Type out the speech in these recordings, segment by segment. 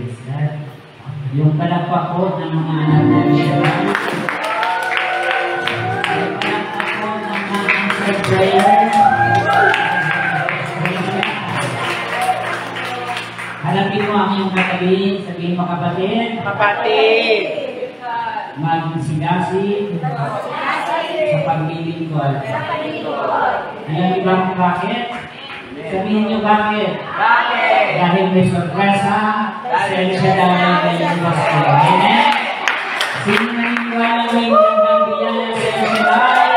Praise God. Yung palakpak po ng mga anak ng Shaddai. Yung palakpak po ng mga answered prayer. Hanapin mo ang iyong katabi. Sabihin mo, kapatid. Kapatid. Magsigasig sa paglilingkod. Alam niyo ba kung bakit? Sabihin niyo bakit? Bakit? Dahil may sorpresa, dahil siya dahil ng Pasko. Amen? Sino naniniwala may magandang biyaya sa iyo siya dahil?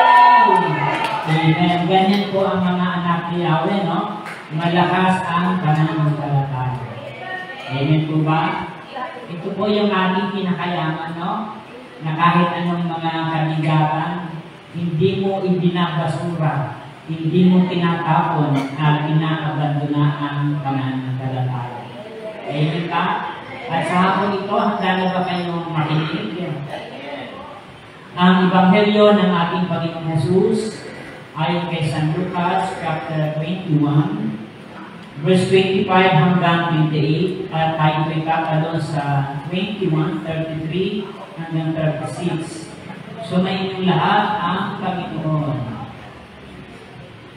Amen. Ganyan po ang mga anak ni Yahweh, no? Malakas ang pananampalataya. Amen po ba? Ito po yung ating kinakayaman, no? Na kahit anong mga kabigatan, hindi mo ibinabasura, hindi mo tinatapon at inaabandona ang pananampalataya. Amen ka? At sa hapon ito, handa na ba kayong makinig? Ang Ebanghelyo ng ating Panginoong Jesus ayon kay San Lucas chapter 21, verse 25 hanggang 28, at tayo ay kakalo sa 21, 33 hanggang 36. Sumayin yung lahat ang Panginoon.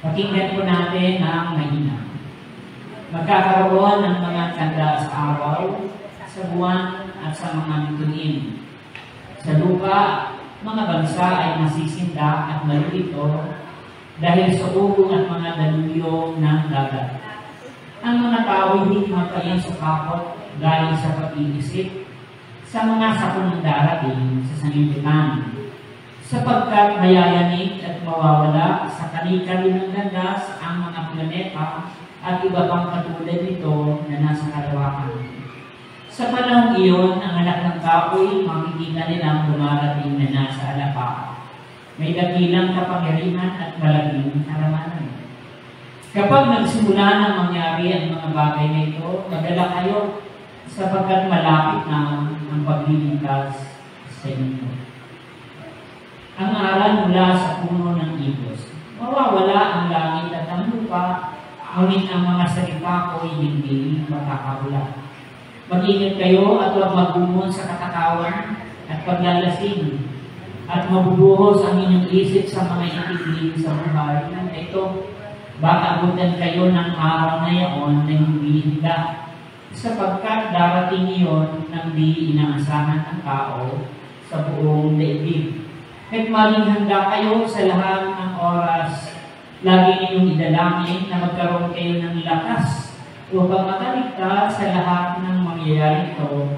Pakinggan po natin ang mahina. Magkakaroon ng mga tanda sa araw, sa buwan, at sa mga bituin. Sa lupa, mga bansa ay masisinda at malilito dahil sa ugong at mga daluyong ng dagat. Ang mga tao hindi makain sa kapot dahil sa pag-iisip sa mga sakunang darating sa sanlibutan, sapagkat mayayanig at mawawala sa kani-kani ng landas ang mga planeta at iba pang katulad nito na nasa kalawakan. Sa panahong iyon, ang anak ng tao'y makikita nilang dumarating na nasa alapa. May dakilang kapangyarihan at malaking karamanan. Kapag nagsimula na mangyari ang mga bagay na ito, madala kayo sapagkat malapit na ang pagliligtas sa inyo. Ang aral mula sa puno ng igos. Mawawala ang langit at ang lupa, ngunit ang mga salita ko ay hindi makakawala. Mag-ingat kayo at huwag magumon sa katakawan at paglalasing, at mabubuhos ang inyong isip sa mga itigil sa buhay. Ito, baka abutan kayo ng araw na yaon na hindi handa, sapagkat darating iyon nang di inaasahan ng tao sa buong daigdig. At maging handa kayo sa lahat ng oras. Lagi ninyong idalangin na magkaroon kayo ng lakas upang makaligtas sa lahat ng mangyayari ito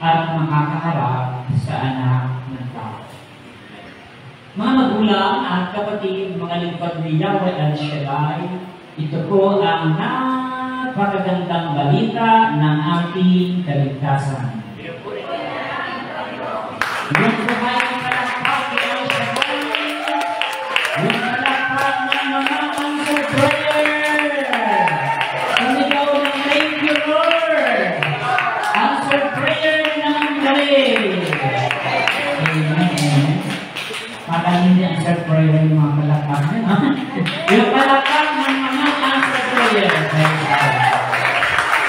at makakaharap sa anak ng tao. Mga magulang at kapatid, mga lingkod ni Yahweh al-Shaddai, ito po ang napakagandang balita ng ating kaligtasan. Yung buhay ng kalakpak ni al-Shaddai, yung kalakpak ng mga answered prayer. Sumigaw ng thank you, Lord. Answered prayer ng galing. Amen. Parang hindi answered prayer yung mga kalakpak. Yung kalakpak ng mga answered prayer.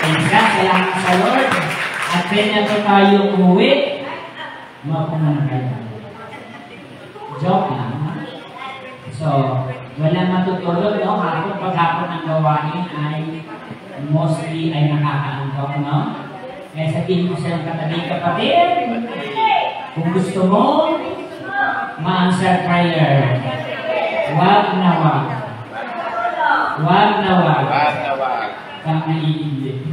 Thank God, salamat sa Lord. At pwede na tayo umuwi. Mapungan kayo. Joke lang. So, wala matutulog, no? Hapon paghapon ang gawain ay mostly ay nakakaantok, no? Kaya sabihin mo siya ng katabi, kapatid, kung gusto mo, ma-answer prayer. Wag na wag. Wag na wag. Wag na wag. Kang naiindig.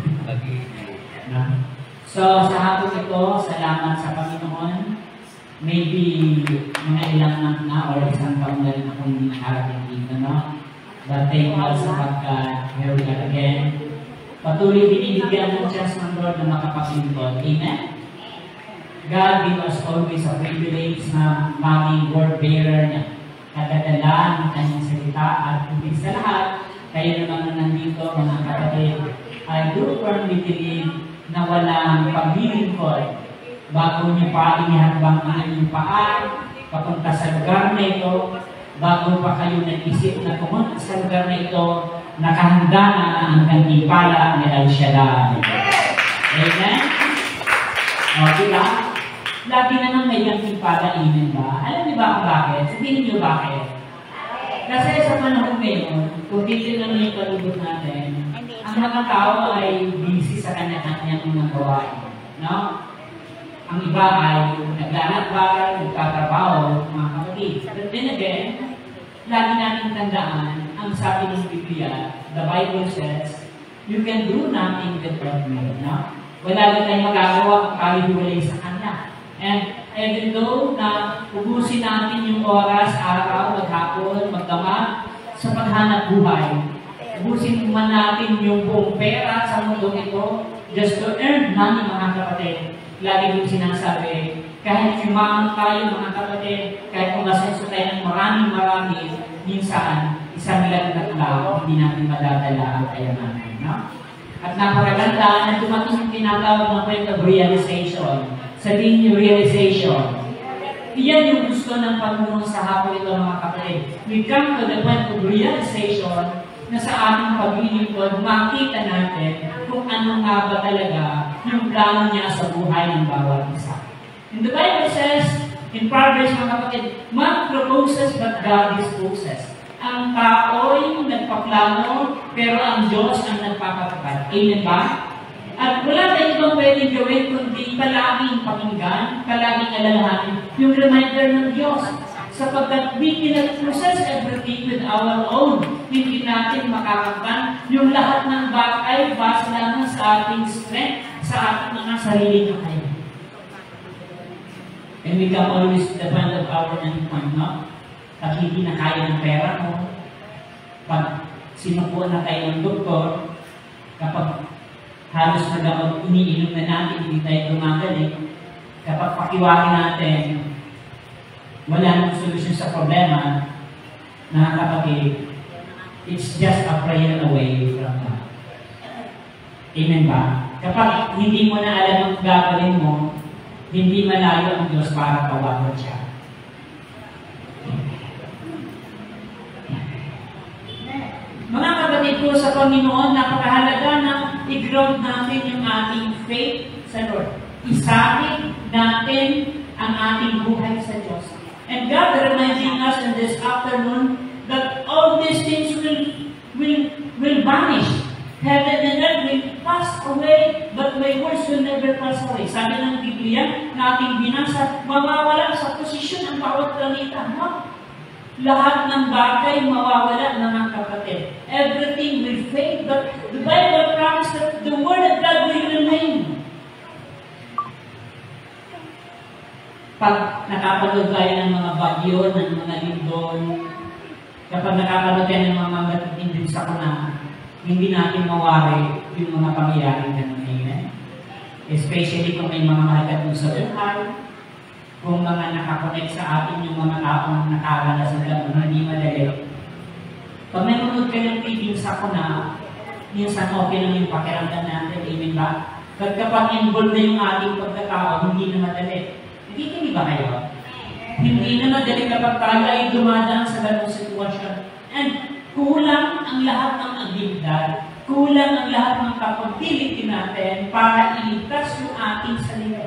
So, sa hapon ito, salamat sa Panginoon. Maybe mga ilang month na or isang taon na rin ako hindi nakarating dito, no? But thank God sapagkat here we are again. Patuloy binibigyan ng chance ng Lord na makapaglingkod. Amen? God give us always a privilege na maging word bearer niya. Kadadala ng kanyang salita at higit sa lahat, kayo naman na nandito, mga kapatid, I do firmly believe na walang paglilingkod bago niyo pa inihambang ang inyong paa papunta sa lugar na ito, bago pa kayo nag-isip na pumunta sa lugar na ito, nakahanda na ang gantimpala ni El Shaddai. Amen? O, diba? Lagi naman may gantimpala, amen ba? Alam niyo ba kung bakit? Sabihin niyo bakit? Kasi sa panahon ngayon, kung titignan niyo yung palibot natin, ang mga tao ay busy sa kanya-kanyang mga gawain. No? Ang iba ay naglalakbay, nagtatrabaho, mga kapatid. But then again, lagi natin tandaan, ang sabi ng Biblia, the Bible says, you can do nothing without me. No? Wala na tayong magagawa kung tayo hiwalay sa Kanya. And even though na ubusin natin yung oras, araw, maghapon, magdamag sa paghanap buhay, ubusin man natin yung buong pera sa mundong ito just to earn money, mga kapatid. Lagi yung sinasabi, kahit yumaman tayo, mga kapatid, kahit umasenso tayo ng marami, minsan, isang lang na tao, hindi natin madadala ang kayamanan. No? At napakaganda na dumating yung tinatawag ng point of realization. Sabihin niyo realization. Iyan yung gusto ng Panginoon sa hapon ito, mga kapatid. We come to the point of realization na sa ating paglilingkod, makita natin kung ano nga ba talaga yung plano niya sa buhay ng bawat isa. And the Bible says, in Proverbs, mga kapatid, man proposes but God disposes. Ang tao'y nagpaplano, pero ang Diyos ang nagpapatupad. Amen ba? At wala tayong ibang pwedeng gawin kundi palaging pakinggan, palaging alalahanin yung reminder ng Diyos. Sapagkat we cannot process everything with our own. Hindi natin makakagpan yung lahat ng bagay base lamang sa ating strength, sa ating mga sarili ng kaya. And we can always depend on our endpoint, no? Pag hindi na kaya ng pera mo, pag sinukuan na tayo ng doktor, kapag halos na gamot iniinom na natin, hindi tayo gumagaling, kapag pakiwari natin, wala nang solusyon sa problema, na kapatid, it's just a prayer away from God. Amen ba? Kapag hindi mo na alam ang gagawin mo, hindi malayo ang Diyos para tawagan siya. Mga kapatid ko sa Panginoon, napakahalaga na i-ground natin yung ating faith sa Lord. Isahin natin ang ating buhay sa Diyos. And God reminding us in this afternoon that all these things will vanish. Heaven and earth will pass away, but my words will never pass away. Sabi ng Biblia na ating binasa, mawawala sa posisyon ang bawat planeta. No? Lahat ng bagay mawawala, mga kapatid. Everything will fade, but the Bible promises that the Word of God will remain. Pag nakapanood tayo ng mga bagyo, ng mga lindol, kapag nakapanood tayo ng mga matinding sakuna, hindi natin mawari yung mga pangyayaring ganun. Amen? Especially kung may mga mahalagang sa buhay, kung mga nakakonect sa atin yung mga taong nakaranas ng ganun, hindi madali. Pag nanonood ka ng TV sa sakuna, minsan okay lang yung pakiramdam natin. Amen ba? Kapag involved na yung ating pagkatao, hindi na madali. Hindi ba kayo? Hindi na madali kapag tayo ay dumadaan sa ganung sitwasyon. And kulang ang lahat ng abilidad, kulang ang lahat ng kapability natin para iligtas yung ating sarili.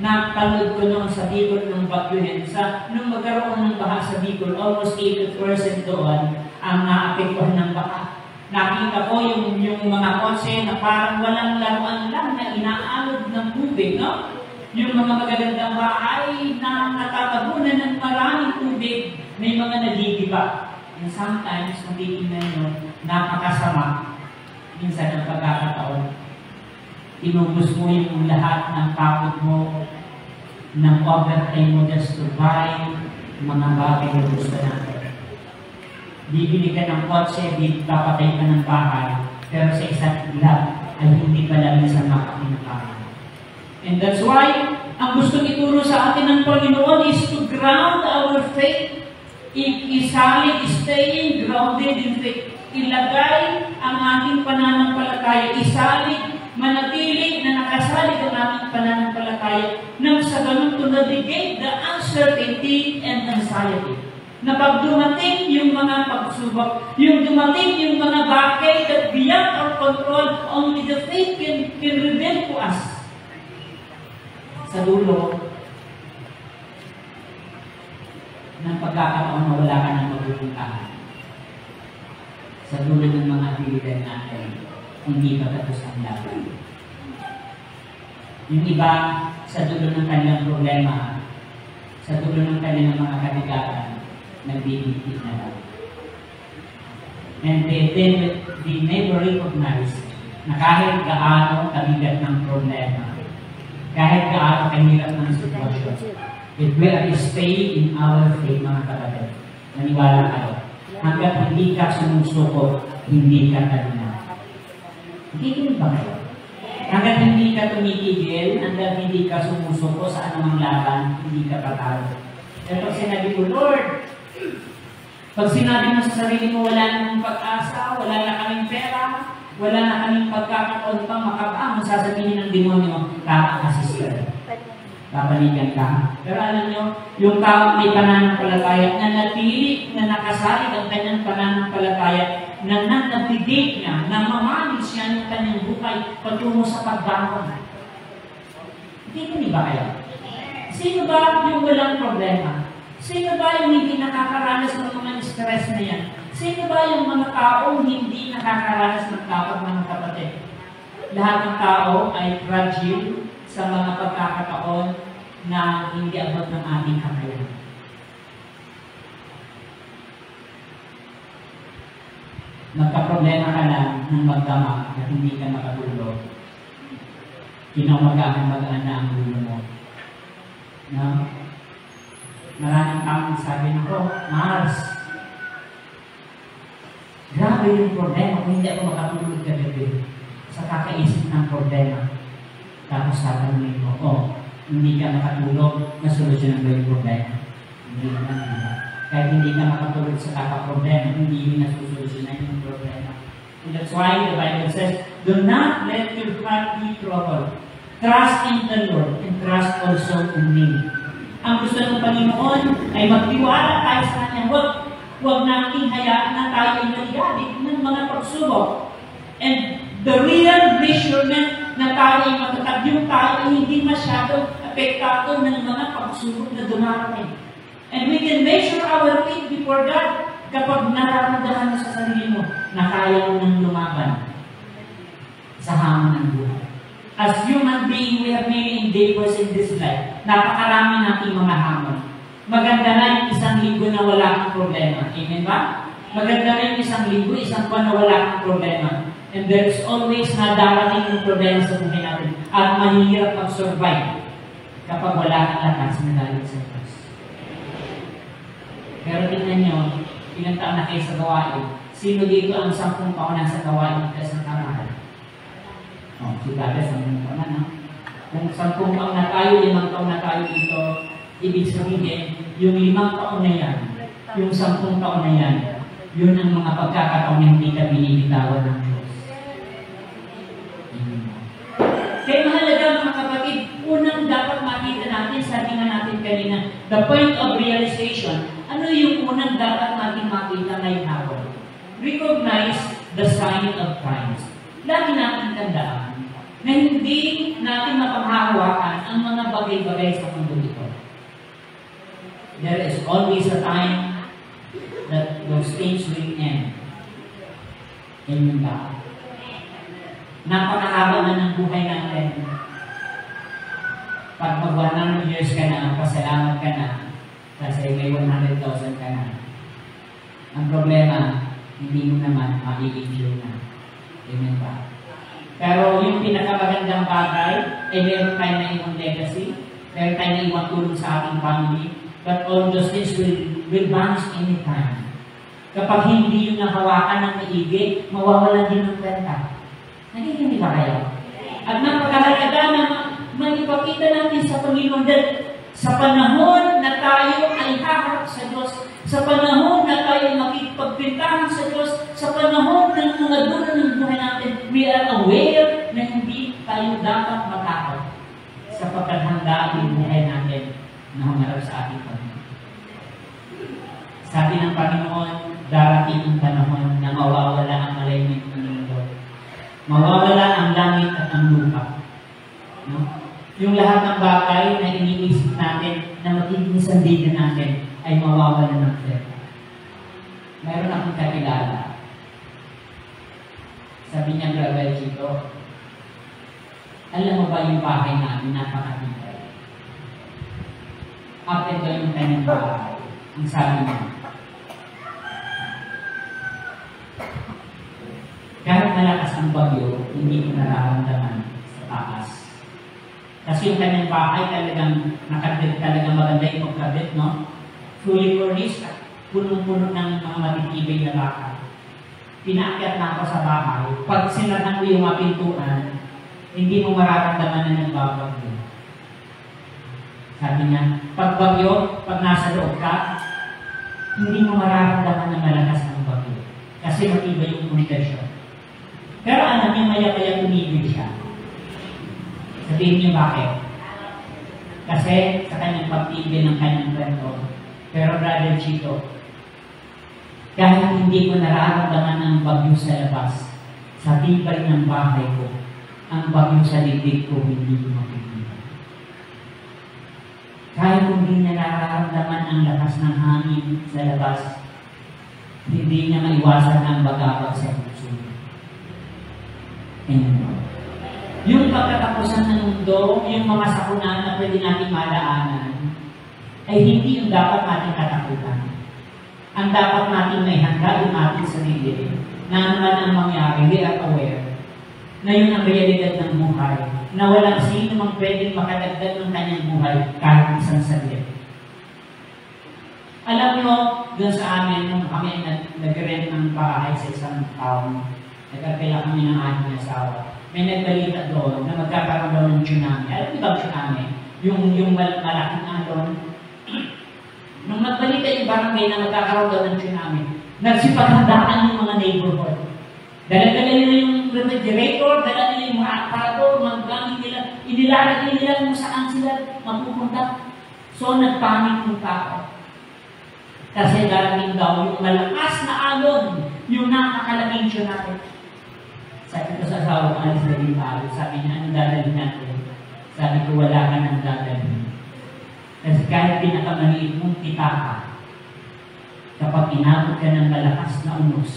Napanood ko noon sa Bicol ng Baguhen, nung magkaroon ng baha sa Bicol, almost 80% doon ang naapektuhan ng baha. Nakita ko yung mga kotse na parang walang laruan lang na inaanod ng tubig, no? Yung mga magagandang bahay na natatabunan ng maraming tubig, may mga nadidiba. And sometimes, kung titignan nyo, napakasama. Minsan ang pagkakataon, inubos mo yung lahat ng pagod mo, ng overtime mo just to buy mga bagay na gusto natin. Bibili ka ng kotse, papatay ka ng bahay, pero sa isang lab ay hindi pala minsan makakinakain. And that's why, ang gusto ituro sa atin ng Panginoon is to ground our faith. Isalig, staying grounded in faith. Ilagay ang ating pananampalataya. Isalig, manatili na nakasalig ang ating pananampalataya nang sa ganun to navigate the uncertainty and anxiety. na pag dumating yung mga pagsubok, yung dumating yung mga bagay that beyond our control, only the faith can reveal to us. Sa dulo, ng pagkakataon na wala ka ng mapupuntahan. Sa dulo ng mga abilidad natin, hindi pa tapos ang laban. Yung iba, sa dulo ng kanilang problema, sa dulo ng kanilang mga kabigatan, nagbibigit na lang. And they never recognize na kahit gaano kabigat ng problema, kahit gaano kahirap ng sitwasyon, if we are stay in our faith, mga kapatid, maniwala kayo, hanggat hindi ka sumusuko, hindi ka talina. Hindi ba kayo? Hanggat hindi ka tumigil, hanggat hindi ka sumusuko sa anumang laban, hindi ka patalo. Pero sinabi ko, Lord, pag sinabi mo sa sarili mo, wala namang pag-asa, wala na kaming pera, wala na kaming pagkakataon pang makapang, sasabihin ng demonyo, tama ka, sister. Papanigan ka. Pero alam nyo, yung tao may pananampalataya na natili, na nakasalig ang kanyang pananampalataya, na nag-navigate niya, na mamalig siya ng kanyang buhay patungo sa pagbangon. Hindi ba kayo? Sino ba yung walang problema? Sino ba yung hindi nakakaranas ng mga stress na yan? Sino ba yung mga taong hindi nakakaranas ng takot, mga kapatid? Lahat ng tao ay fragile sa mga pagkakataon na hindi abot ng ating kakayahan. Magkaproblema ka lang ng magdama at hindi ka makatulog. Kinamagahan magaan na ang ulo mo. No? Maraming taong sabi ko, Mars, grabe yung problema kung hindi ako makatulog kagabi sa kakaisip ng problema. Tapos sasabihin mo, hindi ka makatulog, nasolusyonan ba yung problema? Hindi naman, diba? Kahit hindi ka makatulog sa kakaproblema, hindi yung nasusolusyonan yung problema. And that's why the Bible says, do not let your heart be troubled. Trust in the Lord and trust also in me. Ang gusto ng Panginoon ay magtiwala tayo sa Kanya. Huwag nating hayaan na tayo ay naligalig ng mga pagsubok. And the real measurement na tayo ay matatag, yung tayo ay hindi masyadong apektado ng mga pagsubok na dumarating. And we can measure our faith before God kapag nararamdaman mo sa sarili mo na kaya mo nang lumaban sa hamon ng buhay. As human being, we have many endeavors in this life. Napakarami nating mga hamon. Maganda na yung isang linggo na wala kang problema. Amen ba? Maganda na yung isang linggo, isang buwan na wala kang problema. And there's always na darating yung problema sa buhay natin. At mahihirap mag-survive kapag wala kang lakas na galing sa Diyos. Pero tingnan nyo, ilang taon na kayo sa gawain. Sino dito ang 10 taon na sa gawain ka sa tamahan? Sigada 10 taon na, no? Kung 10 taon na tayo, 5 taon na tayo dito, ibig sabihin, yung 5 taon na yan, yung 10 taon na yan, yun ang mga pagkakataon na hindi ka binibitawan ng Diyos. Kaya mahalaga, mga kapatid, unang dapat makita natin, sabi nga natin kanina, the point of realization. Ano yung unang dapat natin makita ngayong hapon? Recognize the sign of times. Lagi natin tandaan na hindi natin mapanghahawakan ang mga bagay-bagay sa mundo ito. There is always a time that those things will end. Yan yung dapat. Napakahaba na ng buhay natin. Pag mag-100 years ka na, pasalamat ka na, kasi may 100,000 ka na. Ang problema, hindi mo naman makikigil na. Amen ba? Pero yung pinakamagandang bagay, meron tayo na ibang legacy, meron tayo na ibang tulong sa ating family, but all those things will vanish anytime. Kapag hindi yung nahawakan ng maigi, mawawalan din ng kwenta. Nakikinig ba kayo? At napakahalaga na maipakita natin sa Panginoon dahil sa panahon na tayo ay haharap sa Diyos, sa panahon na tayo ay makipagpintahan sa Diyos, sa panahon ng mga dulo ng buhay natin, we are aware na hindi tayo dapat matakot sapagkat handa ang buhay natin na humarap sa ating Panginoon. Sabi ng Panginoon, darating ang panahon na mawawala ang malayman ng mundo. Mawawala ang langit at ang lupa. No? Yung lahat ng bagay na iniisip natin na magiging sandigan natin ay mawawala ng pera. Meron akong kakilala. Sabi niya, Brother Chito, alam mo ba yung bahay namin napakatibay? Update ba yung kanyang bahay? Ang sabi niya, kahit malakas ang bagyo, hindi ko nararamdaman sa taas. Kasi yung kanyang bahay talagang nakadit, talagang maganda yung pagkabit, no? Fully furnished, punong-puno ng mga matitibay na baka. Pinaakyat na ako sa bahay. Pag sinarhan ko yung mga pintuan, hindi mo mararamdaman na nagbabagyo. Sabi niya, pag bagyo, pag nasa loob ka, hindi mo mararamdaman na malakas ang bagyo. Kasi matibay yung pundasyon. Pero alam niya, maya-maya tumibig siya. Sabihin niyo bakit? Kasi sa kanyang pagtibig ng kanyang kwento. Pero Brother Chito, kahit hindi ko nararamdaman ang bagyo sa labas, sa tibay ng bahay ko, ang bagyo sa libig ko hindi ko mapigilan. Kahit hindi niya nararamdaman ang lakas ng hangin sa labas, hindi niya maiwasan ang bagabag sa puso. Yung pagkatapusan ng mundo, yung mga sakuna na pwede natin malaanan, ay hindi yung dapat natin katakutan. Ang dapat natin may handa yung ating sarili na naman ang mangyari, we are aware na yun ang realidad ng buhay, na walang sino mang pwedeng makadagdag ng kanyang buhay kahit isang saglit. Alam nyo, doon sa amin, nung kami nag-rent ng bahay sa isang town, nagkakila kami ng aking asawa, may nagbalita doon na magkakaroon daw ng tsunami. Alam niyo ba tsunami? Yung malaking alon. Nung nagbalita yung barangay na magkakaroon daw ng tsunami, nagsipaghandaan yung mga neighborhood. Dala-dala nila yung refrigerator, dala nila yung mga aparato, maggamit nila, inilalagay nila kung saan sila mapupunta. So, nagpanik yung tao. Kasi darating daw yung malakas na alon, yung nakakalaking tsunami. Sabi ko sa asawa ko, alis na din tayo. Sabi niya, anong dadalhin natin? Sabi ko, wala ka nang dadalhin. Kasi kahit pinakamaliit mong pitaka, kapag inabot ka ng malakas na unos,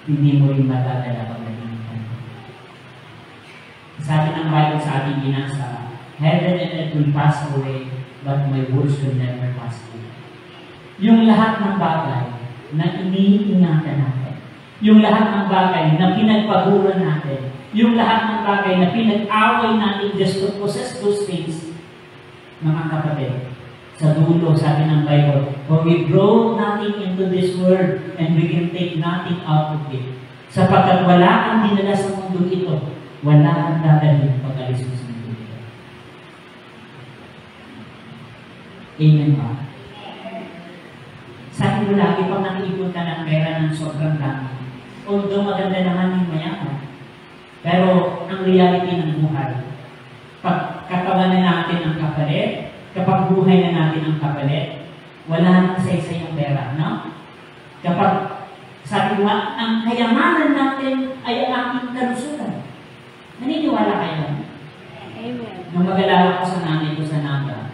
hindi mo rin madadala pag naging ka. Sabi ng Bible sa ating binasa, heaven and earth will pass away, but my words will never pass away. Yung lahat ng bagay na iniingatan natin, yung lahat ng bagay na pinagpaguran natin, yung lahat ng bagay na pinag-away natin just to possess those things, mga kapatid, sa dulo, sabi ng Bible, for we brought nothing into this world and we can take nothing out of it. Sapagkat wala ang dinala sa mundo ito, wala ang dadalhin pag-alis mo sa mundo ito. Amen ba? Sabi ko lagi, pag nag-ipon ka ng pera ng sobrang dami, although maganda naman yung mayaman, pero ang reality ng buhay, pag katawanan natin ang kapalit, kapag buhay na natin ang kapalit, wala nang saysay ang pera, no? Kapag sabi ko, ang kayamanan natin ay ang aking kalusugan. Naniniwala kayo? Amen. Nung mag-alala ko sa nanay ko sa Naga,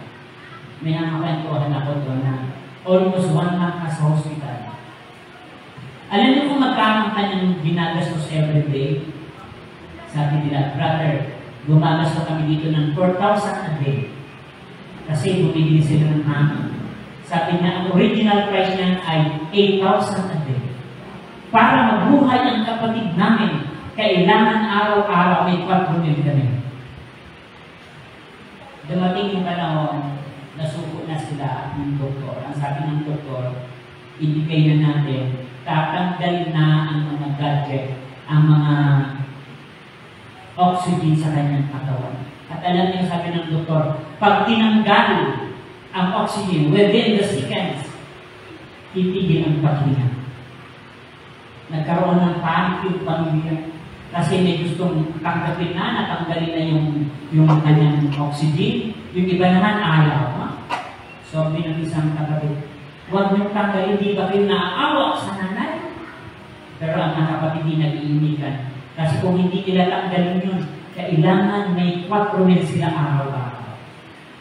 may nakakwentuhan ako doon na almost 1 month na sa hospital. Alam niyo kung magkano ang kanyang ginagastos everyday? Sabi nila, brother, gumagastos kami dito ng 4,000 a day. Kasi bumibili sila ng hangin. Sabi niya, ang original price niya ay 8,000 a day. Para mabuhay ang kapatid namin, kailangan araw-araw may 4,000 kami. Dumating yung panahon, nasuko na sila ng doktor. Ang sabi ng doktor, ibigay na natin, tatanggalin na ang mga gadget, ang mga oxygen sa kanyang katawan. At alam niyo, sabi ng doktor, pag tinanggal ang oxygen within the seconds, titigil ang paghinga. Nagkaroon ng panic yung pamilya kasi may gustong tanggapin na, natanggalin na yung kanyang oxygen. Yung iba naman ayaw. So, bilang isang kapatid, Huwag niyong tanggalin, di ba kayo naaawa sa nanay? Pero ang mga kapatid di nag-iinigan. Kasi kung hindi nila tanggalin yun, kailangan may 4 meals sila araw-araw.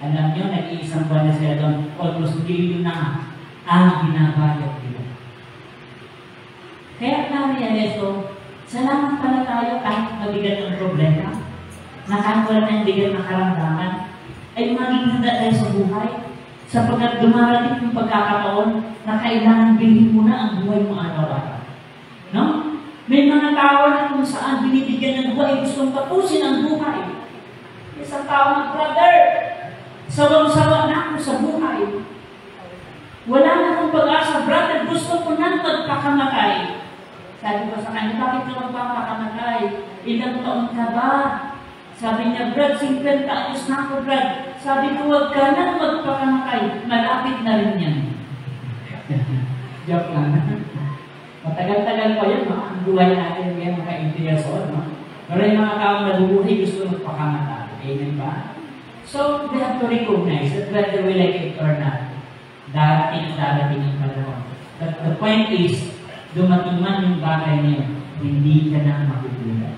Alam niyo, nag-iisang buwan na sila doon, almost billion na ang binabayad nila. Kaya na-realize ko, salamat pala tayo kahit mabigat ang problema, na kahit wala na yung bigat ng karamdaman, ay maging handa tayo sa buhay, sapagkat dumarating yung pagkakataon na kailangan bilhin mo na ang buhay mo araw-araw. No? May mga tao na kung saan binibigyan ng buhay, gustong tapusin ang buhay. Isang tao ng brother, sawang-sawa na ako sa buhay. Wala na akong pag-asa, brother, gusto ko nang magpakamatay. Sabi ko sa kanya, bakit ka magpapakamatay? Ilang taon ka ba? Sabi niya, Brad, 50 ayos na ako, Brad. Sabi ko, huwag ka nang magpakamatay. Malapit na rin yan. Joke lang. Matagal-tagal pa yun, no? Ang buhay natin yan, mga 80 years old, no? Pero yung mga tao na buhay, gusto magpakamatay. Amen ba? So, we have to recognize that whether we like it or not, darating ang panahon. But the point is, dumating man yung bagay niyo, hindi ka na magugulat.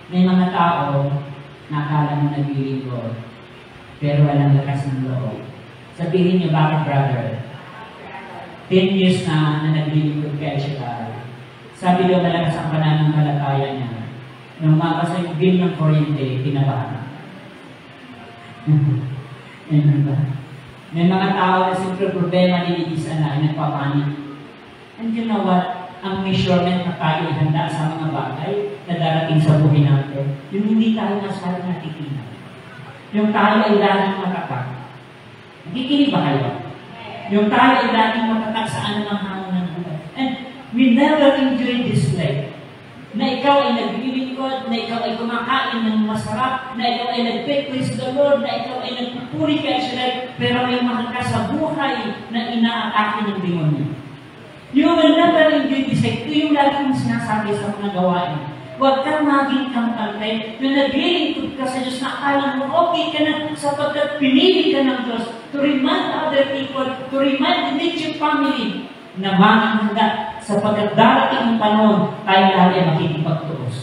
May mga tao na akala mo naglilingkod, pero walang lakas ng loob. Sabihin niyo, bakit brother? 10 years na naglilingkod kay siya. Sabi daw malakas ang pananampalataya niya. Nung mabasa yung bill ng kuryente, kinabahan. May mga tao na simple problema nililisan na ay nagpapanik. And you know what? Ang measurement na tayo handa sa mga bagay na darating sa buhay natin, yung hindi tayo masyadong natikinan. Yung tayo ay laging matatak. Nakikinig ba kayo? Yung tayo ay laging matatak sa anumang hamon ng buhay. And we never enjoy this life. Na ikaw ay naglilingkod, na ikaw ay kumakain ng masarap, na ikaw ay nagpe-praise the Lord, na ikaw ay nagpupuri kay Shalai, pero may mahal ka sa buhay na inaatake ng demonyo. You will never enjoy this life. Ito yung lagi mong sinasabi sa mga gawain. Huwag kang maging kampante na naglilingkod ka sa Diyos na akala mo okay ka na sapagkat pinili ka ng Diyos to remind other people, to remind the immediate family na manang handa sapagkat darating ang panahon tayo lahat ay makikipagtuos.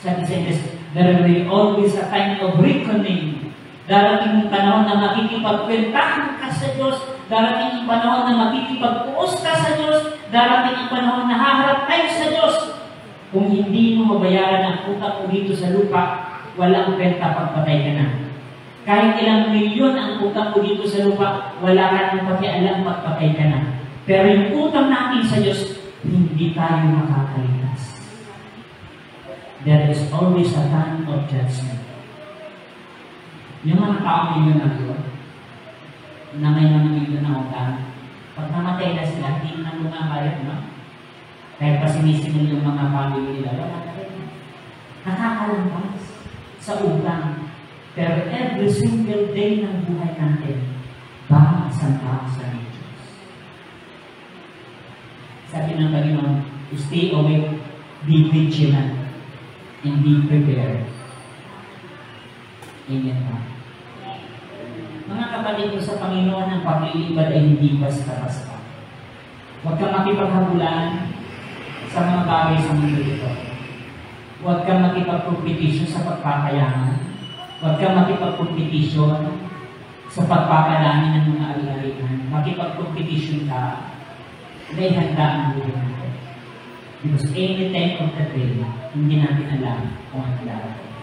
Sabi sa Diyos, there will always a time of reckoning. Darating ang panahon na makikipagkwentahan ka sa Diyos, darating ang panahon na makikipagtuos ka sa Diyos, darating ang panahon na haharap tayo sa Diyos. Kung hindi mo mabayaran ang utak mo dito sa lupa, walang kwenta pagpatay ka na. Kahit ilang milyon ang utang mo dito sa lupa, wala ka nang pakialam pagpatay ka na. Pero yung utang natin sa Diyos, hindi tayo makakalitas. There is always a time of judgment. Yung mga tao milyon na doon, na may mga milyon na utang, pag namatay na sila, hindi na lumabayad, no? Dahil pa sinisingil yung mga family nila, wala na rin. Nakakalampas sa utang. Pero every single day ng buhay natin, baka isang tao sa Diyos. Sabi ng Panginoon, stay awake, be vigilant, and be prepared. Amen ba? Mga kapatid ko sa Panginoon, ang paglilibad ay hindi basta-basta. Huwag kang makipaghabulan sa mga bagay sa mundo ito. Huwag kang makipagkompetisyon sa pagpapakayaman. Huwag kang makipagkompetisyon sa pagpapalangin ng mga ari-arian. Makipagkompetisyon ka na ihanda ang buhay natin. Because any time of the day, hindi natin alam kung ano darating.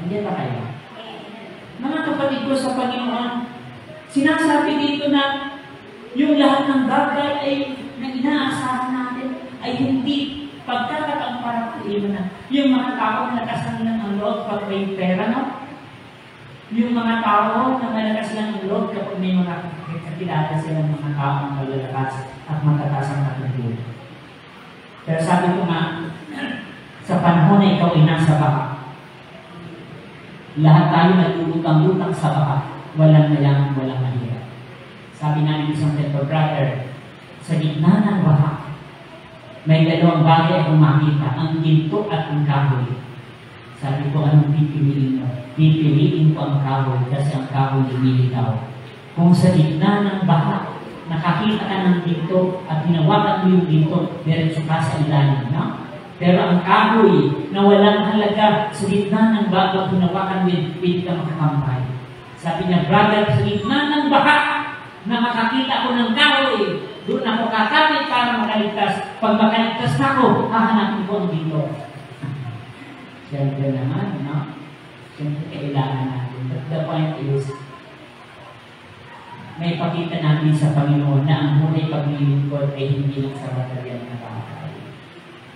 Nandiyan ba kayo? Mga kapatid ko sa Panginoon, sinasabi dito na yung lahat ng bagay ay na inaasahan natin ay hindi pagkakataon para kuilan na. Yung mga tao na lakas lang ang loob pag may pera, no? Yung mga tao na malakas lang ang loob kapag may mga kakilala silang mga tao na malalakas at matataas ang katulad. Pero sabi ko nga, sa panahon na ikaw ay nasa baka, lahat tayo nagulutang-lutang sa baka, walang mayaman, walang mahirap. Sabi namin isang temple brother, sa gitna ng baka, may dalawang bagay akong makita, ang ginto at ang kahoy. Sabi ko, anong pipiliin mo? Pipiliin ko ang kahoy kasi ang kahoy lumilitaw. Kung sa gitna ng baha, nakakita ka ng ginto at hinawakan mo yung ginto, diretso ka sa ilalim, no? Pero ang kahoy na walang halaga sa gitna ng baha, hinawakan mo yun, pwede ka makakampay. Sabi niya, brother, sa gitna ng baha, na makakita ko ng kahoy, doon ako kakapit para makaligtas. Pag makaligtas na ako, hahanapin ko ang ginto. Siyempre naman, no? Siyempre kailangan natin. But the point is, may pakita natin sa Panginoon na ang buhay paglilingkod ay hindi lang sa material na bagay.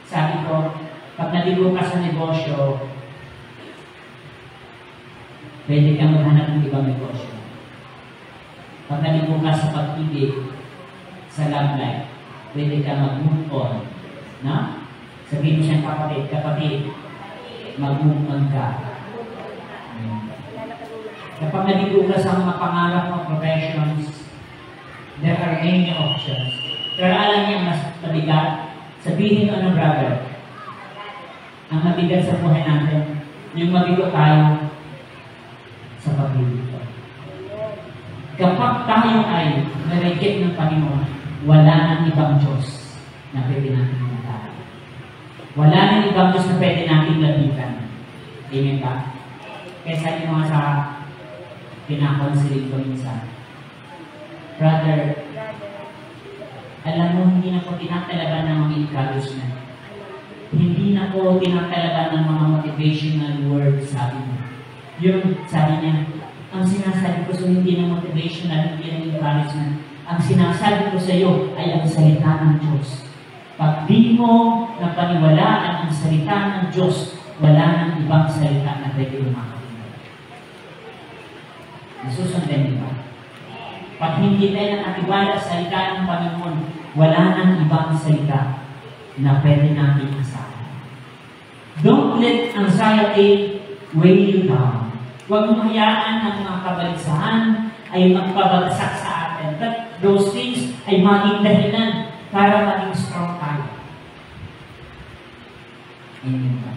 Sabi ko, pag naligo ka sa negosyo, pwede kang maghanap ng ibang negosyo. Pag naligo ka sa pag-ibig, sa love life, pwede kang mag-move on. No? Sabihin mo siyang kapatid, mag-move on ka. Kapag naligo ka sa mga pangarap mo, professions, there are many options. Pero alam niya, mas mabigat. Sabihin mo, ano brother? Ang mabigat sa buhay natin, yung mabigo tayo sa pag-ibig. Kapag tayo ay na-reject ng Panginoon, wala nang ibang Diyos na pwede natin magtahan. Wala nang ibang Diyos na pwede natin labitan. Amen ba? Kaya yung mga sa pinakonsilig ko minsan, brother, alam mo, hindi na ko tinatalaga ng mga encouragement. Hindi na ko tinatalaga ng mga motivational words, sabi mo. Yung sabi niya, ang sinasabi ko sa hindi na motivational, hindi na encouragement. Ang sinasabi ko sa iyo ay ang salita ng Diyos. Pag di mo napaniwalaan ang salita ng Diyos, wala nang ibang salita na pwede lumakapin. Nasusundan niyo ba? Pag hindi tayo nakatiwala sa salita ng Panginoon, wala nang ibang salita na pwede natin asahan. Don't let anxiety weigh you down. Huwag mong hayaan ng mga kabalisahan ay magpabagsak sa atin. But those things ay maging dahilan para maging strong tayo. Amen ba?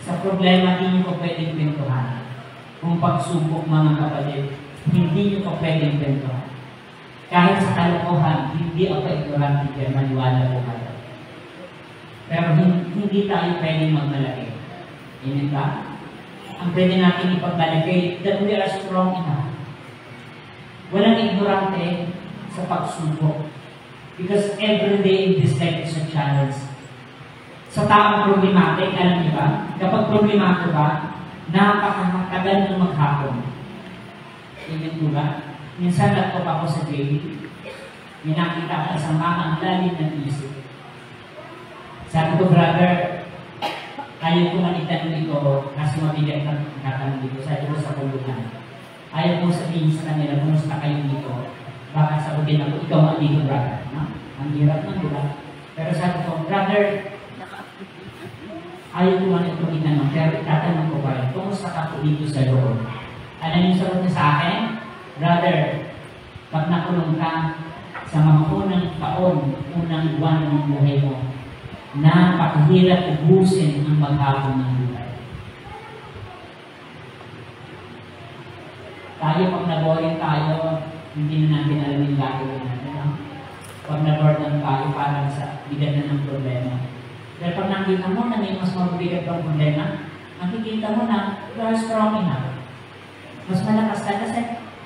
Sa problema, hindi nyo ko pwedeng kwentuhan. Kung pagsubok, mga kapatid, hindi nyo ko pwedeng kwentuhan. Kahit sa kalokohan, hindi ako ignorante dyan, maniwala ko kayo. Pero hindi tayo pwedeng magmalaki. Amen ba? Ang pwede natin ipagbalagay that we are strong enough. Walang ignorante sa pagsubok. Because every day in this life is a challenge. Sa taong problematic, alam niyo ba? Kapag problemado ba, napakatagal ng maghapon. Amen po ba? Minsan nagpap ako sa jail. May nakita ko isang mama ang lalim ng isip. Sabi ko, brother, ayaw ko manitanong ito kasi mabigat ng katanong dito. Sabi ko sa puluhan. Ayaw ko sabihin sa kanila, kumusta kayo dito? Baka sabihin ako, ikaw ang dito, brother. No? Ang hirap ng diba? Pero sabi ko, brother, ayaw ko man ito itanong, pero itatanong ko ba, kumusta ka po dito sa loob? Ano yung sagot niya sa akin? Brother, pag nakulong ka sa mga unang taon, unang buwan ng buhay mo, napakahirap ubusin ang maghapon ng buhay. Tayo, pag naboring tayo, hindi na natin alam yung gagawin natin. No? Pag naboring tayo, parang sa bigat na ng problema. Pero pag nakita mo na may mas mabigat ang problema, nakikita mo na you are strong enough. Mas malakas ka kasi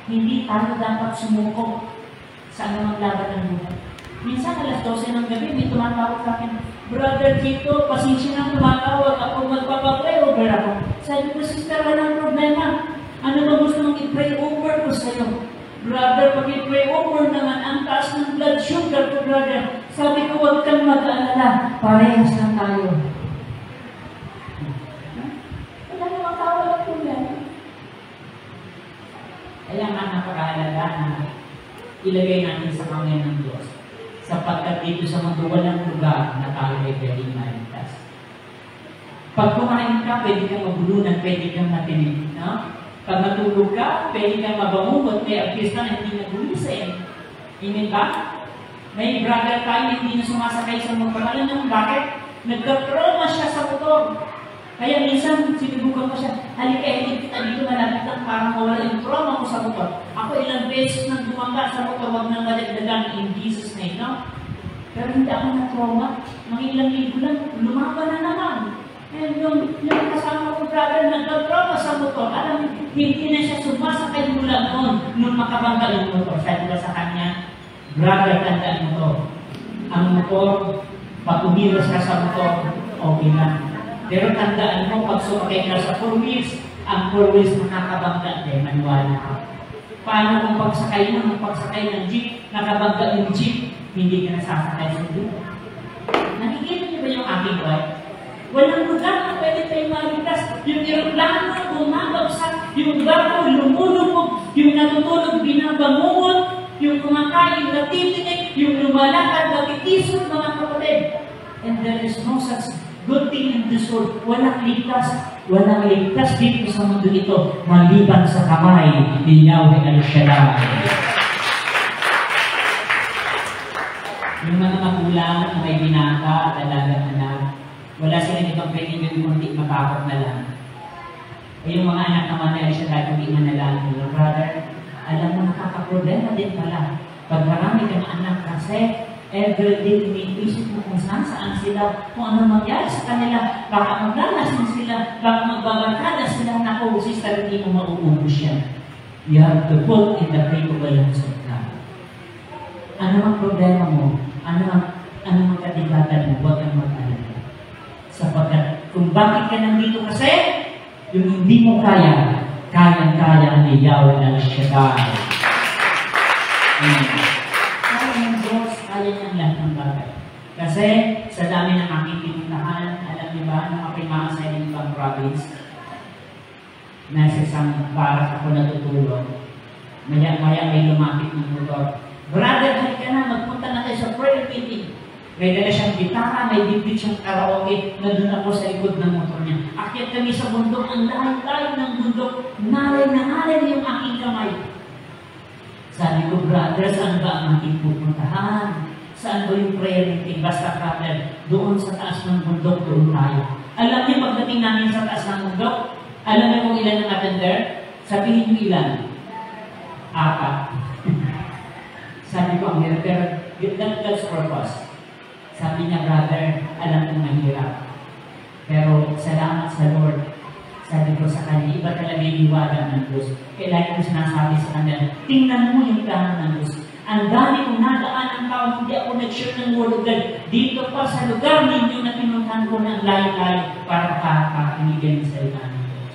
hindi tayo dapat sumuko sa anumang laban ng buhay. Minsan, alas 12 ng gabi, may tumatawag sa akin, brother Tito, pasensya na tumatawag ako, magpapapray over ako. Sabi ko, sister, walang problema. Ano ba gusto mong i-pray over ko sa'yo? Brother, pag i-pray over naman, ang taas ng blood sugar ko, brother. Sabi ko, huwag kang mag-aalala. Parehas lang tayo. Wala namang tawag ang problema. Kaya nga napakahalaga na ilagay natin sa kamay ng Diyos. Sapagkat dito sa mundo walang lugar na tayo ay pwedeng maligtas. Pag kumain ka, pwede kang mabulunan, pwede kang matinig. No? Pag matulog ka, pwede kang mabangungot, kaya artista na hindi nagulisin. Amen ba? May brother tayo hindi na sumasakay sa motor. Alam naman bakit? Nagka-trauma siya sa motor. Kaya minsan, sinubukan ko siya, halika, hindi kita dito malapit lang para mawala yung trauma ko sa motor. Ako ilang beses nang bumangga sa motor, wag nang madagdagan in Jesus' name, no? Pero hindi ako na-trauma. Mga ilang linggo lang, lumaban na naman. And yung kasama ko brother nagka-trauma sa motor, alam, hindi na siya sumasakay mula noon nung makabangga yung motor. Sabi ko sa kanya, brother, tandaan mo to. Ang motor, pag umiwas ka sa motor, okay lang. Pero tandaan mo, pag sumakay ka sa 4 wheels, ang 4 wheels nakakabangga din, maniwala ka. Paano kung pagsakay mo, nung pagsakay ng jeep, nakabangga yung jeep, hindi ka nasasakay sa jeep? Nakikita niyo ba yung aking wife? Walang lugar na pwede tayong maligtas. Yung aeroplano, bumabagsak, yung barko, lumulubog, yung natutulog, binabangungot, yung kumakain, natitinig, yung lumalakad, natitisod, mga kapatid. And there is no such good thing in this world. Walang ligtas. Walang ligtas dito sa mundo ito maliban sa kamay ni Yahweh Al-Shaddai. Yung mga magulang na may binata, dalagang anak, wala silang ibang pwedeng yung kundi matakot na lang. E yung mga anak naman na Al-Shaddai, kundi manalangin nila, brother, alam mo, nakakaproblema din pala. Pag marami kang anak kasi, everyday iniisip mo kung saan sila, kung ano mangyari sa kanila, baka maglalasing sila, baka magbabarkada sila, naku, sister, hindi mo mauubos yan. You have to put in the capable hands of God. Ano ang problema mo? Ano ang katigatan mo? Huwag kang mag-alala. Sapagkat kung bakit ka nandito kasi, yung hindi mo kaya, kayang-kaya ni Yahweh Al-Shaddai. Kaya niyang lahat ng bagay. Kasi sa dami ng aking pinuntahan, alam niyo ba, nung ako'y mga sa ibang province, nasa isang barak ako natutulog, maya-maya may lumapit ng motor. Brother, halika na, magpunta na tayo sa prayer meeting. May dala siyang gitara, may bibig siyang karaoke, na doon ako sa likod ng motor niya. Akyat kami sa bundok, ang layo-layo ng bundok, nalay na nalay yung aking kamay. Sabi ko, brother, saan ba ang ating pupuntahan? Saan ba yung prayer meeting? Basta, brother, doon sa taas ng bundok, doon tayo. Alam niyo, pagdating namin sa taas ng bundok, alam niyo kung ilan ang attender? Sabihin niyo ilan? 4. Sabi ko, ang hirap, pero that's purpose. Sabi niya, brother, alam kong mahirap. Pero salamat sa Lord. Sabi ko sa kanya, iba talaga yung iwanan ng Diyos. Kaya lagi ko sinasabi sa kanya, tingnan mo yung plano ng Diyos. Ang dami kong nadaan ang tao, hindi ako nag-share ng word of God. Dito pa sa lugar ninyo na pinuntahan ko ng layo-layo para pakakinigan yung salita ng Diyos.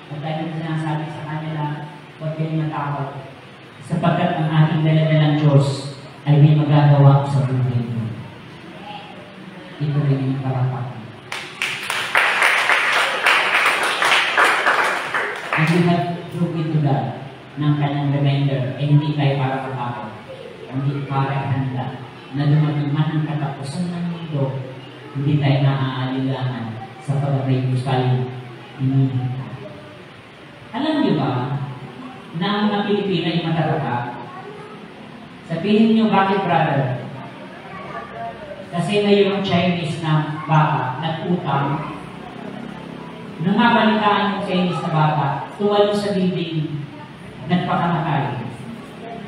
At lagi ko sinasabi sa kanila, huwag kayong matakot. Sapagkat ang ating dala-dalang Diyos ay may magagawa sa buhay mo. Ito rin yung parapat. And we have to prove it to God ng kanyang reminder, eh hindi tayo para matakot, hindi para handa na dumating man ang katapusan ng mundo, hindi tayo naaalinlangan sa pag-abay ko tayo hinihintay. Alam niyo ba na ang mga Pilipino ay matarata? Sabihin niyo bakit, brother? Kasi mayroong Chinese na bata nag-utang. Nung mabalitaan yung Chinese na bata, tuwalo sa building, nagpakamatay.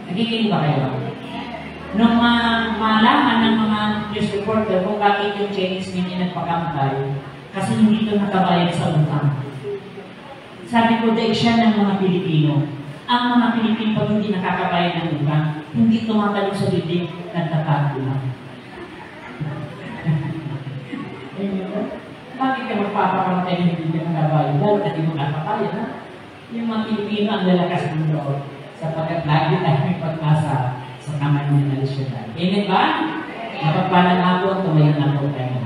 Nakikinig ba kayo? Nung malaman ng mga news reporter kung bakit yung Chinese hindi nagpakamatay, kasi hindi ito nakabayad sa utang. Sabi ko, dahil siya ng mga Pilipino. Ang mga Pilipino pag hindi nakakabayad ng utang, hindi tumatalong sa building, nagtatago lang. Bakit ka magpapakamatay ng hindi ka nakabayad? Lalo na di mo nakakaya, ha? Yung mga Pilipino ang lalakas ng loob sapagkat lagi tayo may pag-asa sa kamay ng Al-Shaddai. Amen ba? Napagpalang ako at tumayan ako tayo.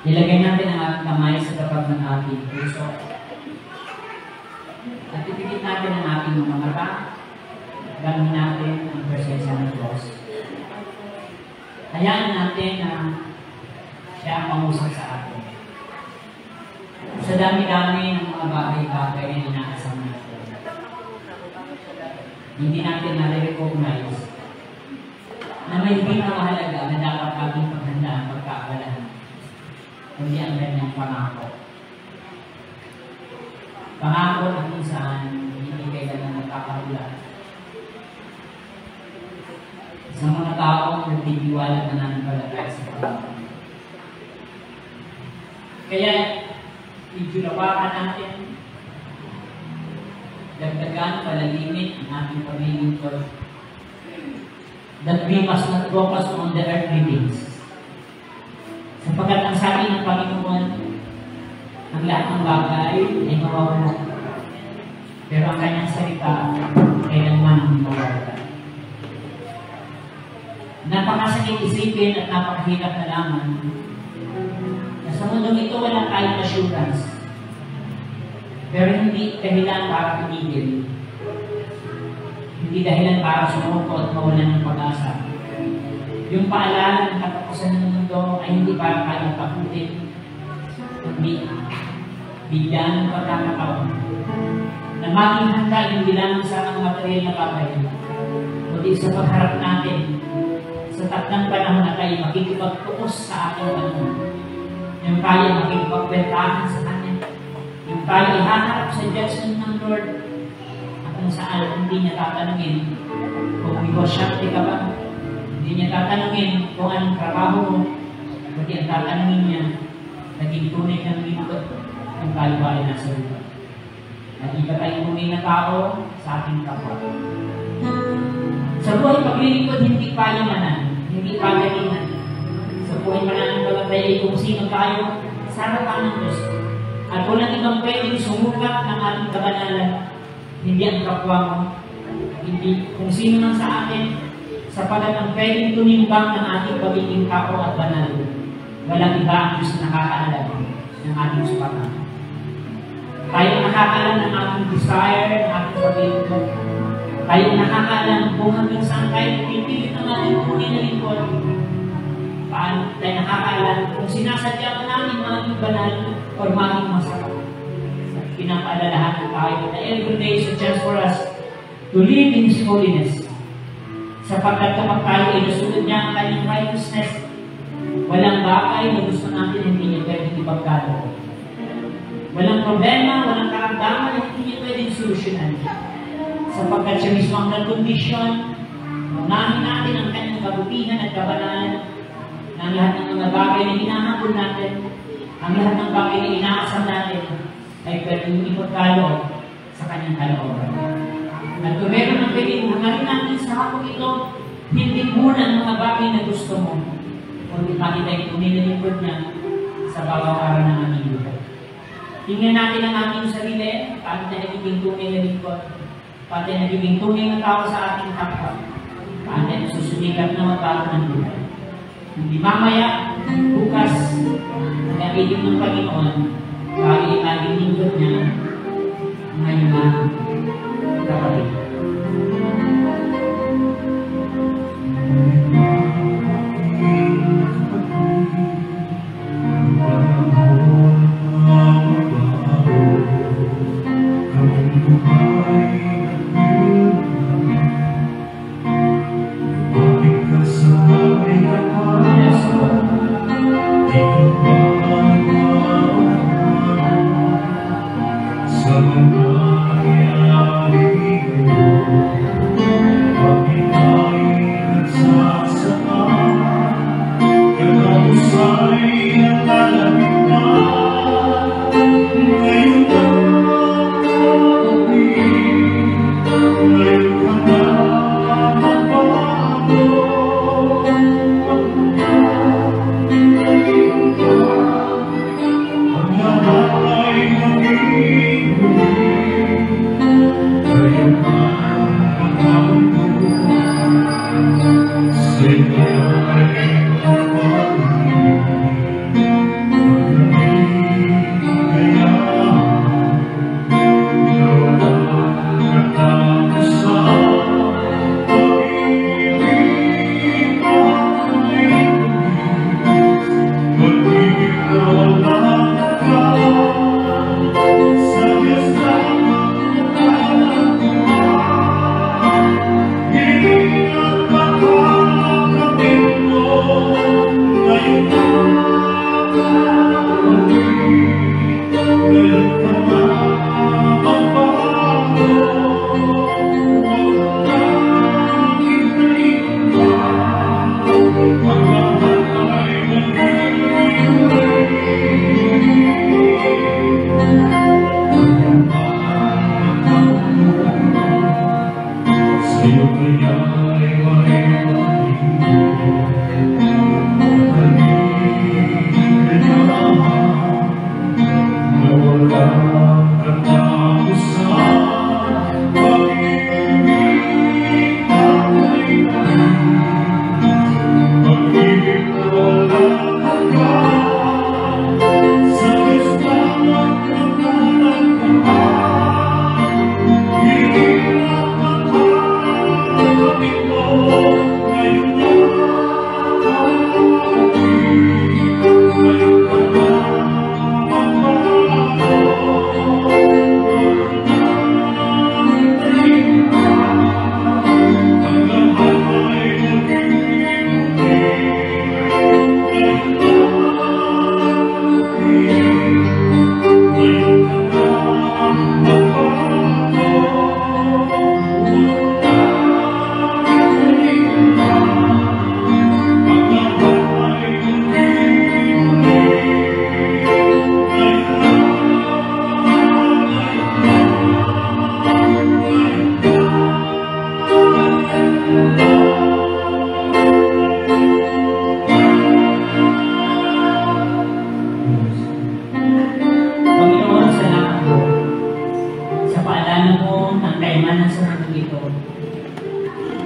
Ilagay natin ang ating kamay sa tapat ng ating puso. At ipikit natin ang ating mga mata. Gano'n natin ang presensya ng Diyos. Hayaan natin na siya ang pangusap sa atin. Sa dami-dami ng mga bagay-bagay na inaasam natin. Hindi natin na-recognize na may pinakahalaga na dapat ating paghandaan, pagkaabalahan. Hindi ang kanyang pangako. Pangako na kung saan hindi kailangan nagkakarulan. Sa mga taong nagtitiwala na nananampalataya sa pangako. Kaya, itulawakan natin, dagdagan, palalimin ang ating paglilingkod, that we must not focus on the earthly things. Sapagkat ang sabi ng Panginoon, ang lahat ng bagay ay mawawala. Pero ang kanyang salita, kailanman ang mawawala. Napakasakit isipin at napakahirap na laman na sa mundong ito walang tayong assurance. Pero hindi dahilan para tumigil. Hindi dahilan para sumuko at mawalan ng pag-asa. Yung paalala ng katapusan ng mundo ay hindi para kayong takutin, kundi bigyan ng pagkakataon na maging handa hindi lamang sa mga material na bagay, kundi sa pagharap natin sa takdang panahon na tayo makikipagtuos sa ating panahon. Yung tayo makikipagbentahan sa Kanya. Yung tayo ihaharap sa judgment ng Lord at kung saan hindi niya tatanungin kung negosyante ka ba. Hindi niya tatanungin kung anong trabaho mo. Kundi ang tatanungin niya, naging tunay ng lingkod kung tayo ba ay nasa lupa. Naging ba tayong tunay na tao sa ating kapwa. Sa buhay paglilingkod, hindi payamanan, hindi pagalingan. Sa buhay mananampalataya, kung sino tayo, sa harapan ng Diyos. At walang ibang pwedeng sumukat ng ating kabanalan, hindi ang kapwa mo, hindi kung sino man sa atin, sapagat ang pwedeng tunimbang ng ating pagiging tao at banal. Walang iba ang Diyos na nakakaalam ng ating supatan. Tayo nakakaalam ng ating desire, ng ating paglilingkod. Tayo nakakaalam kung hanggang saan tayo pipilit ng ating tunay na lingkod. Paano tayo nakakaalam kung sinasadya ka namin maging banal o maging masarap. Pinapaalalahan tayo na every day is a chance for us to live in His holiness. Sapagkat kapag tayo ay nasunod niya ang kanyang righteousness, walang bagay na gusto natin hindi niya pwedeng ipagkalo. Walang problema, walang karamdaman na hindi niya pwedeng solusyonan. Sapagkat siya mismo ang nagkondisyon, unahin natin ang kanyang kabutihan at kabanalan ng lahat ng mga bagay na hinahabol natin, ang lahat ng bagay na inaasam natin, ay pwedeng ipagkalo sa kanyang kalooban. At kung meron ang pwedeng hangarin natin sa hapong ito, hindi muna ang mga bagay na gusto mo, kundi makita yung tuminilingkod niya sa bawat araw ng aming buhay. Tingnan natin ang aming sarili, paano tayo nagiging tunay na lingkod, paano tayo nagiging tunay na tao sa ating kapwa, paano tayo susumikat na magbago ng buhay. Hindi mamaya, bukas, nag-ibig ng Panginoon, tayo ay lingkod niya ngayon na kapatid. Sa mga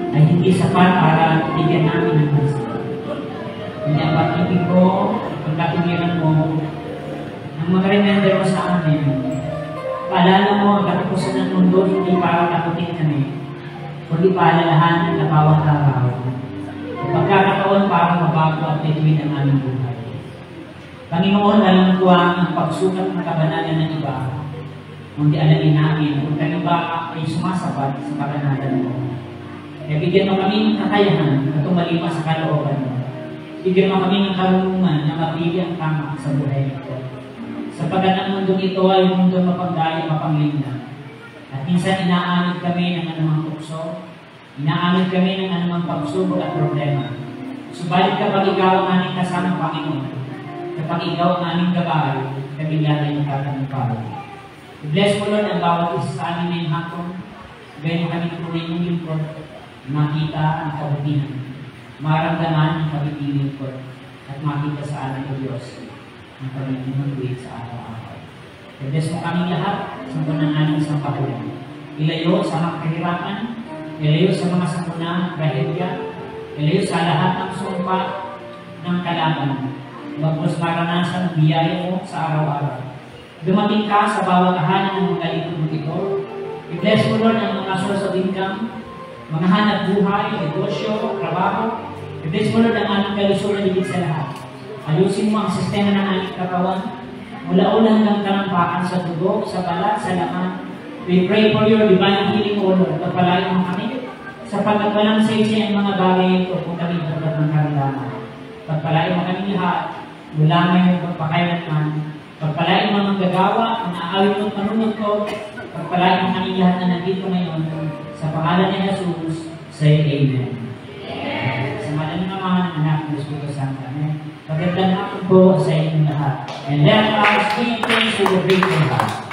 ay hindi sapat para bigyan namin ng bansa. Hindi ang pag-ibig ko, ang katuwiran mo, ang mag-remember mo sa amin. Paalala mo ang katapusan ng mundo, hindi para takutin kami, kundi paalalahanan na bawat araw. Pagkakataon para mabago at tituin ang aming buhay. Panginoon, alam ko ang pagsukat ng kabanalan ng iba, kundi alamin namin kung kayo ba ay sumasapat sa kabanalan mo. Kaya bigyan mo kami ng kakayahan na tumalima sa kalooban mo. Bigyan mo kami ng karunungan na mapili ang tama sa buhay nito. Sapagkat ang mundong ito ay mundo mapagdaya, mapanglingnan. At minsan inaamid kami ng anumang tukso, inaamid kami ng anumang pagsubok at problema. Subalit kapag ikaw ang aming kasamang Panginoon, kapag ikaw ang aming gabay, kami lalay ng katanumpay. I-bless mo, Lord, ang bawat isa sa amin ngayong hapon. Gaya mo kami tuloy ng lingkod, makita ang kabutihan, maramdaman ang kabitilin ko, at makita sa amin o Diyos ang kami tuwid sa araw-araw. I-bless mo kami lahat sa punang aming sampahulan. Ilayo sa mga kahirapan, ilayo sa mga sakuna, trahedya, ilayo sa lahat ng sumpa ng kalaban. Magpus maranasan ang biyaya mo sa araw-araw. Dumating ka sa bawat tahanan ng mga lingkod ito. I-bless mo, Lord, ang mga source of income, mga hanap buhay, negosyo, trabaho. I-bless mo, Lord, ang aming kalusugan higit sa lahat. Ayusin mo ang sistema ng aming katawan, mula-una hanggang kalampakan sa dugo, sa balat, sa laman. We pray for your divine healing, O Lord. Pagpalain mo kami, sapagkat walang sa ang mga bagay ito kung kami dapat ng karandaman. Pagpalain mo kami lahat, mula ngayon pagpakailanman. Pagpalain mo ang gagawa, ang naawit mo panunod ko. Pagpalain mo kami lahat na nandito ngayon. Sa pangalan ni Jesus, say Amen. Sa pangalan ng Ama, ng Anak, ng Espiritu Santo. Amen. Pagkatlan ako po sa inyong lahat. And let us give thanks to the great God.